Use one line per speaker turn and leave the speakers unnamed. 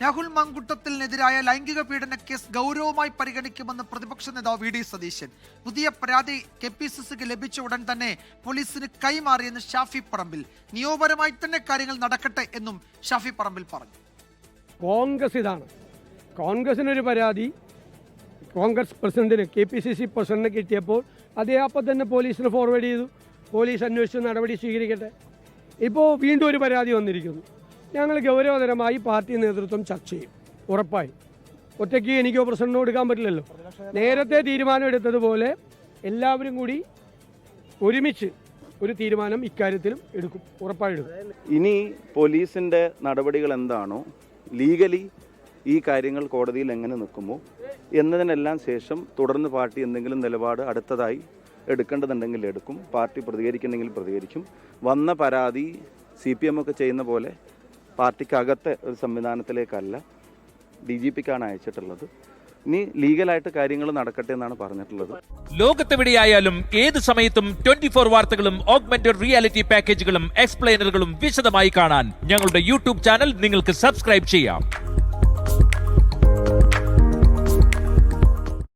രാഹുൽ മാങ്കുട്ടത്തിനെതിരായ ലൈംഗിക പീഡന കേസ് ഗൗരവമായി പരിഗണിക്കുമെന്ന് പ്രതിപക്ഷ നേതാവ് വി ഡി സതീശൻ. പുതിയ പരാതി KPCCക്ക് ലഭിച്ച ഉടൻ തന്നെ പോലീസിന് കൈമാറിയെന്ന് ഷാഫി പറമ്പിൽ. നിയമപരമായി തന്നെ കാര്യങ്ങൾ നടക്കട്ടെ എന്നും ഷാഫി പറമ്പിൽ പറഞ്ഞു.
കോൺഗ്രസിനൊരു പരാതി കോൺഗ്രസ് പ്രസിഡന്റിന് KPCC പ്രസിഡന്റിന് കിട്ടിയപ്പോൾ അതേ അപ്പം തന്നെ പോലീസിന് ഫോർവേഡ് ചെയ്തു. പോലീസ് അന്വേഷിച്ച് നടപടി സ്വീകരിക്കട്ടെ. ഇപ്പോൾ വീണ്ടും ഒരു പരാതി വന്നിരിക്കുന്നു. ഞങ്ങൾ ഗൗരവതരമായി പാർട്ടി നേതൃത്വം ചർച്ച ചെയ്യും. ഉറപ്പായി ഒറ്റയ്ക്ക് എനിക്കോ പ്രസിഡന്റിനോ എടുക്കാൻ പറ്റില്ലല്ലോ. നേരത്തെ തീരുമാനം എടുത്തതുപോലെ എല്ലാവരും കൂടി ഒരുമിച്ച് ഒരു തീരുമാനം ഇക്കാര്യത്തിലും എടുക്കും, ഉറപ്പായെടുക്കും.
ഇനി പോലീസിൻ്റെ നടപടികൾ എന്താണോ, ലീഗലി ഈ കാര്യങ്ങൾ കോടതിയിൽ എങ്ങനെ നിൽക്കുമോ എന്നതിനെല്ലാം ശേഷം തുടർന്ന് പാർട്ടി എന്തെങ്കിലും നിലപാട് അടുത്തതായി എടുക്കേണ്ടതുണ്ടെങ്കിൽ എടുക്കും. പാർട്ടി പ്രതികരിക്കുന്നെങ്കിൽ പ്രതികരിക്കും. വന്ന പരാതി CPM ഒക്കെ ചെയ്യുന്ന പോലെ പാർട്ടിക്കകത്തെ ഒരു സംവിധാനത്തിലേക്കല്ല, DGPക്കാണ് അയച്ചിട്ടുള്ളത്. ഇനി ലീഗലായിട്ട് കാര്യങ്ങൾ നടക്കട്ടെ എന്നാണ് പറഞ്ഞിട്ടുള്ളത്.
ലോകത്തെവിടെയായാലും ഏത് സമയത്തും 24 വാർത്തകളും ഓഗ്മെന്റഡ് റിയാലിറ്റി പാക്കേജുകളും എക്സ്പ്ലെയിനറുകളും വിശദമായി കാണാൻ ഞങ്ങളുടെ YouTube ചാനൽ നിങ്ങൾക്ക് സബ്സ്ക്രൈബ് ചെയ്യാം.